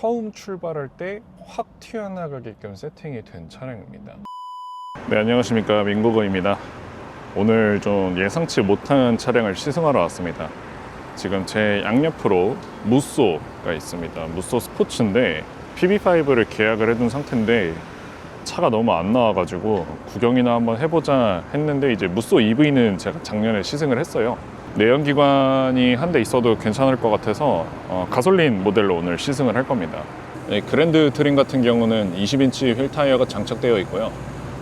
처음 출발할 때 확 튀어나가게끔 세팅이 된 차량입니다. 네, 안녕하십니까, 민고건입니다. 오늘 좀 예상치 못한 차량을 시승하러 왔습니다. 지금 제 양옆으로 무쏘가 있습니다. 무쏘 스포츠인데 PB5를 계약을 해둔 상태인데 차가 너무 안 나와가지고 구경이나 한번 해보자 했는데, 이제 무쏘 EV는 제가 작년에 시승을 했어요. 내연기관이 한 대 있어도 괜찮을 것 같아서 가솔린 모델로 오늘 시승을 할 겁니다. 그랜드 트림 같은 경우는 20인치 휠 타이어가 장착되어 있고요.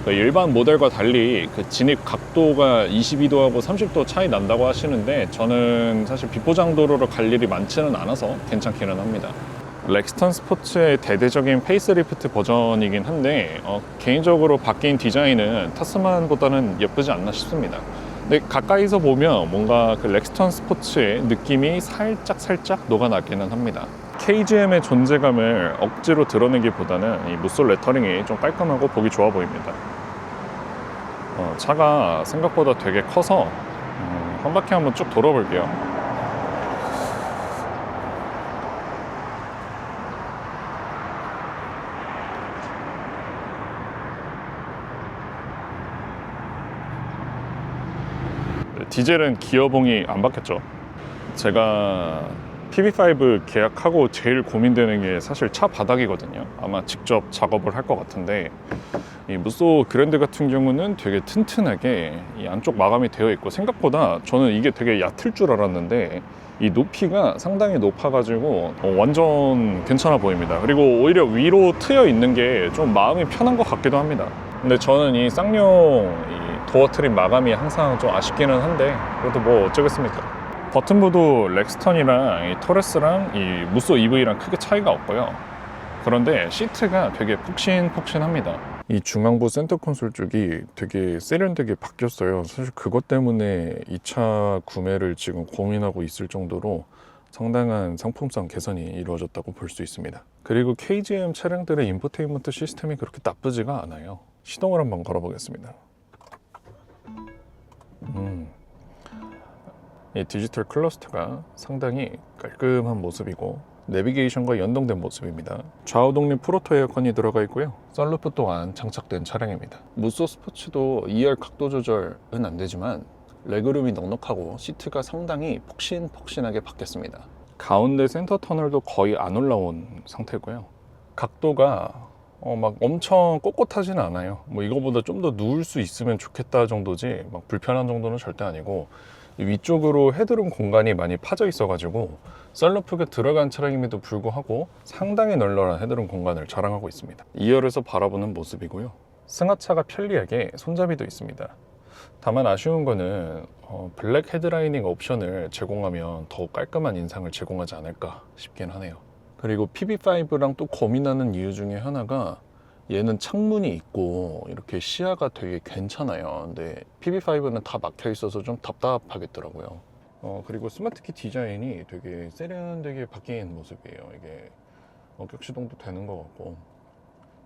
일반 모델과 달리 그 진입 각도가 22도하고 30도 차이 난다고 하시는데, 저는 사실 비포장 도로를 갈 일이 많지는 않아서 괜찮기는 합니다. 렉스턴 스포츠의 대대적인 페이스리프트 버전이긴 한데 개인적으로 바뀐 디자인은 타스만보다는 예쁘지 않나 싶습니다. 근데 가까이서 보면 뭔가 그 렉스턴 스포츠의 느낌이 살짝 녹아나기는 합니다. KGM의 존재감을 억지로 드러내기보다는 이 무쏘 레터링이 좀 깔끔하고 보기 좋아 보입니다. 차가 생각보다 되게 커서 한 바퀴 한번 쭉 돌아볼게요. 디젤은 기어봉이 안 바뀌었죠. 제가 PB5 계약하고 제일 고민되는 게 사실 차 바닥이거든요. 아마 직접 작업을 할 것 같은데, 이 무쏘 그랜드 같은 경우는 되게 튼튼하게 이 안쪽 마감이 되어 있고, 생각보다 저는 이게 되게 얕을 줄 알았는데 이 높이가 상당히 높아가지고 완전 괜찮아 보입니다. 그리고 오히려 위로 트여 있는 게 좀 마음이 편한 것 같기도 합니다. 근데 저는 이 쌍용 도어 트림 마감이 항상 좀 아쉽기는 한데, 그래도 뭐 어쩌겠습니까. 버튼부도 렉스턴이랑 이 토레스랑 이 무쏘 EV랑 크게 차이가 없고요. 그런데 시트가 되게 푹신푹신합니다. 이 중앙부 센터 콘솔 쪽이 되게 세련되게 바뀌었어요. 사실 그것 때문에 이 차 구매를 지금 고민하고 있을 정도로 상당한 상품성 개선이 이루어졌다고 볼 수 있습니다. 그리고 KGM 차량들의 인포테인먼트 시스템이 그렇게 나쁘지가 않아요. 시동을 한번 걸어보겠습니다. 이 디지털 클러스터가 상당히 깔끔한 모습이고, 내비게이션과 연동된 모습입니다. 좌우 독립 프로토 에어컨이 들어가 있고요. 썬루프 또한 장착된 차량입니다. 무쏘 스포츠도 2열 각도 조절은 안 되지만 레그룸이 넉넉하고 시트가 상당히 폭신폭신하게 바뀌었습니다. 가운데 센터 터널도 거의 안 올라온 상태고요. 각도가 막 엄청 꼿꼿하지는 않아요. 뭐 이거보다 좀 더 누울 수 있으면 좋겠다 정도지 막 불편한 정도는 절대 아니고, 위쪽으로 헤드룸 공간이 많이 파져 있어가지고 썬루프가 들어간 차량임에도 불구하고 상당히 널널한 헤드룸 공간을 자랑하고 있습니다. 2열에서 바라보는 모습이고요. 승하차가 편리하게 손잡이도 있습니다. 다만 아쉬운 거는 블랙 헤드라이닝 옵션을 제공하면 더욱 깔끔한 인상을 제공하지 않을까 싶긴 하네요. 그리고 PB5랑 또 고민하는 이유 중에 하나가, 얘는 창문이 있고 이렇게 시야가 되게 괜찮아요. 근데 PB5는 다 막혀 있어서 좀 답답하겠더라고요. 그리고 스마트키 디자인이 되게 세련되게 바뀐 모습이에요. 이게 원격 시동도 되는 것 같고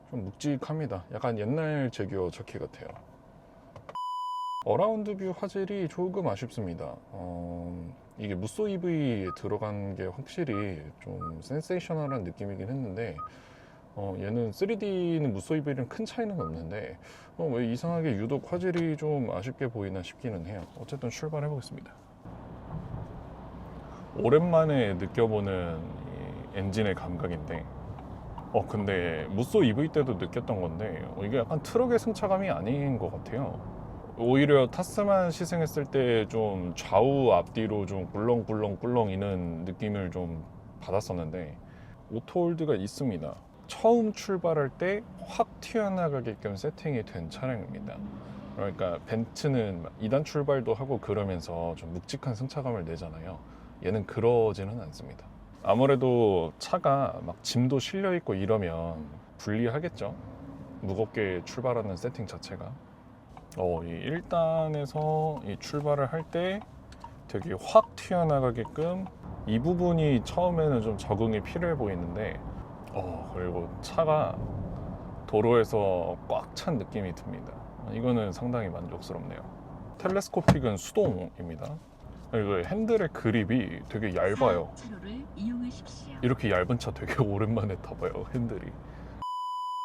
좀 묵직합니다. 약간 옛날 제규어 저키 같아요. 어라운드 뷰 화질이 조금 아쉽습니다. 이게 무쏘 EV에 들어간 게 확실히 좀 센세이셔널한 느낌이긴 했는데, 얘는 3D는 무쏘 EV랑 큰 차이는 없는데 왜 이상하게 유독 화질이 좀 아쉽게 보이나 싶기는 해요. 어쨌든 출발해 보겠습니다. 오랜만에 느껴보는 이 엔진의 감각인데, 근데 무쏘 EV 때도 느꼈던 건데 이게 약간 트럭의 승차감이 아닌 것 같아요. 오히려 타스만 시승했을 때 좀 좌우 앞뒤로 좀 꿀렁꿀렁 이는 느낌을 좀 받았었는데, 오토홀드가 있습니다. 처음 출발할 때 확 튀어나가게끔 세팅이 된 차량입니다. 그러니까 벤츠는 2단 출발도 하고 그러면서 좀 묵직한 승차감을 내잖아요. 얘는 그러지는 않습니다. 아무래도 차가 막 짐도 실려 있고 이러면 불리하겠죠. 무겁게 출발하는 세팅 자체가. 이 1단에서 이 출발을 할 때 되게 확 튀어나가게끔 이 부분이 처음에는 좀 적응이 필요해 보이는데, 그리고 차가 도로에서 꽉 찬 느낌이 듭니다. 이거는 상당히 만족스럽네요. 텔레스코픽은 수동입니다. 이거 핸들의 그립이 되게 얇아요. 차로를 이용하십시오. 이렇게 얇은 차 되게 오랜만에 타봐요, 핸들이.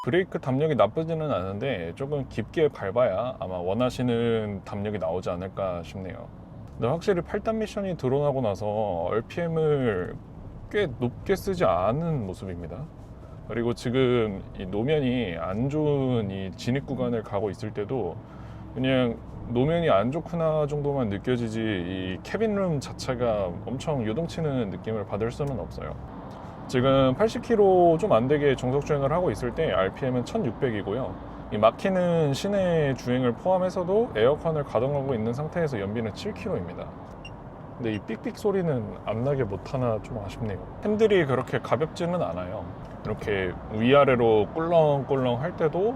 브레이크 담력이 나쁘지는 않은데 조금 깊게 밟아야 아마 원하시는 담력이 나오지 않을까 싶네요. 근데 확실히 8단 미션이 드러나고 나서 RPM을 꽤 높게 쓰지 않은 모습입니다. 그리고 지금 이 노면이 안 좋은 이 진입 구간을 가고 있을 때도 그냥 노면이 안 좋구나 정도만 느껴지지 이 캐빈룸 자체가 엄청 요동치는 느낌을 받을 수는 없어요. 지금 80km 좀 안 되게 정속 주행을 하고 있을 때 RPM은 1600이고요. 이 막히는 시내 주행을 포함해서도 에어컨을 가동하고 있는 상태에서 연비는 7km입니다. 근데 이 삑삑 소리는 안 나게 못하나 좀 아쉽네요. 핸들이 그렇게 가볍지는 않아요. 이렇게 위아래로 꿀렁꿀렁 할 때도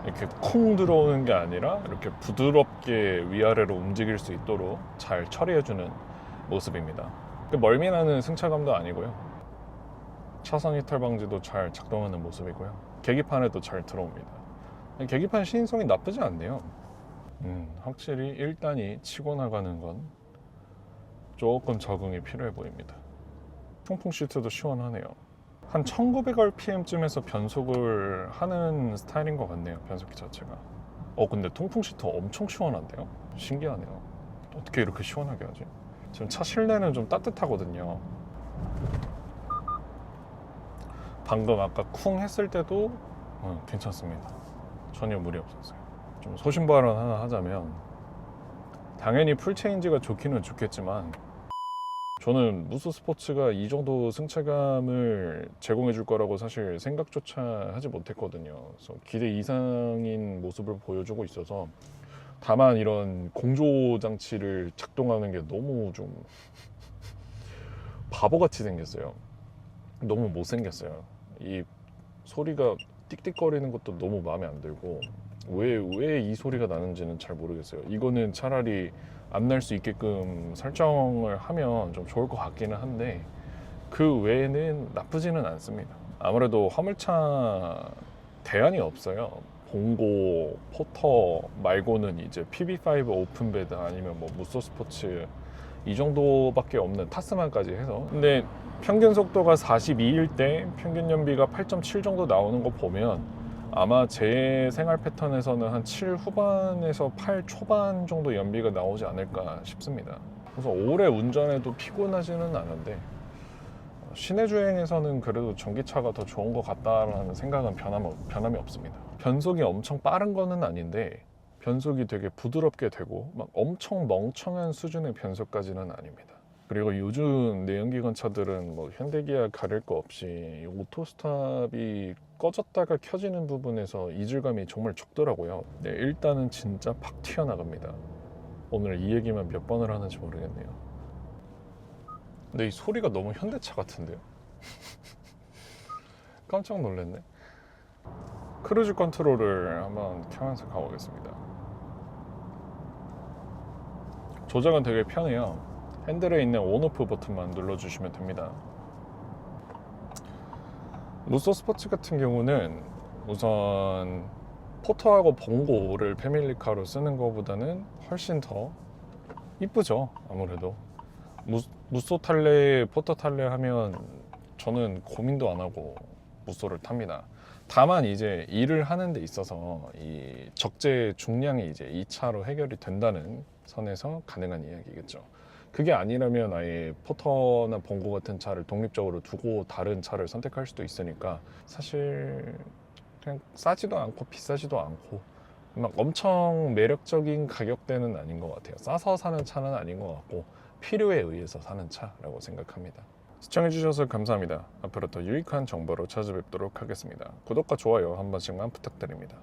이렇게 쿵 들어오는 게 아니라 이렇게 부드럽게 위아래로 움직일 수 있도록 잘 처리해주는 모습입니다. 멀미나는 승차감도 아니고요. 차선 이탈 방지도 잘 작동하는 모습이고요. 계기판에도 잘 들어옵니다. 계기판 시인성이 나쁘지 않네요. 확실히 1단이 치고 나가는 건 조금 적응이 필요해 보입니다. 통풍 시트도 시원하네요. 한 1900rpm쯤에서 변속을 하는 스타일인 것 같네요, 변속기 자체가. 근데 통풍 시트 엄청 시원한데요? 신기하네요. 어떻게 이렇게 시원하게 하지? 지금 차 실내는 좀 따뜻하거든요. 방금 아까 쿵 했을 때도 괜찮습니다. 전혀 무리 없었어요. 좀 소신 발언 하나 하자면 당연히 풀체인지가 좋기는 좋겠지만 저는 무쏘 스포츠가 이 정도 승차감을 제공해 줄 거라고 사실 생각조차 하지 못했거든요. 그래서 기대 이상인 모습을 보여주고 있어서 다만 이런 공조 장치를 작동하는 게 너무 좀 바보같이 생겼어요. 너무 못생겼어요. 이 소리가 띡띡거리는 것도 너무 마음에 안 들고 왜 이 소리가 나는지는 잘 모르겠어요. 이거는 차라리 안 날 수 있게끔 설정을 하면 좀 좋을 것 같기는 한데 그 외에는 나쁘지는 않습니다. 아무래도 화물차 대안이 없어요. 봉고, 포터 말고는 이제 PB5 오픈베드 아니면 뭐 무쏘 스포츠 이 정도밖에 없는 타스만까지 해서. 근데 평균 속도가 42일 때 평균 연비가 8.7 정도 나오는 거 보면 아마 제 생활 패턴에서는 한 7 후반에서 8 초반 정도 연비가 나오지 않을까 싶습니다. 그래서 오래 운전해도 피곤하지는 않은데 시내 주행에서는 그래도 전기차가 더 좋은 것 같다라는 생각은 변함이 없습니다. 변속이 엄청 빠른 거는 아닌데 변속이 되게 부드럽게 되고 막 엄청 멍청한 수준의 변속까지는 아닙니다. 그리고 요즘 내연기관 차들은 뭐 현대기아 가릴 거 없이 오토스탑이 꺼졌다가 켜지는 부분에서 이질감이 정말 적더라고요. 네, 일단은 진짜 팍 튀어나갑니다. 오늘 이 얘기만 몇 번을 하는지 모르겠네요. 근데 이 소리가 너무 현대차 같은데요? 깜짝 놀랐네. 크루즈 컨트롤을 한번 켜면서 가보겠습니다. 조작은 되게 편해요. 핸들에 있는 온오프 버튼만 눌러주시면 됩니다. 무쏘 스포츠 같은 경우는 우선 포터하고 봉고를 패밀리카로 쓰는 것보다는 훨씬 더 이쁘죠. 아무래도 무쏘 탈래, 포터 탈래 하면 저는 고민도 안 하고 무쏘를 탑니다. 다만 이제 일을 하는 데 있어서 이 적재 중량이 이제 2차로 해결이 된다는 선에서 가능한 이야기겠죠. 그게 아니라면 아예 포터나 봉고 같은 차를 독립적으로 두고 다른 차를 선택할 수도 있으니까 사실 그냥 싸지도 않고 비싸지도 않고 막 엄청 매력적인 가격대는 아닌 것 같아요. 싸서 사는 차는 아닌 것 같고 필요에 의해서 사는 차라고 생각합니다. 시청해주셔서 감사합니다. 앞으로 더 유익한 정보로 찾아뵙도록 하겠습니다. 구독과 좋아요 한 번씩만 부탁드립니다.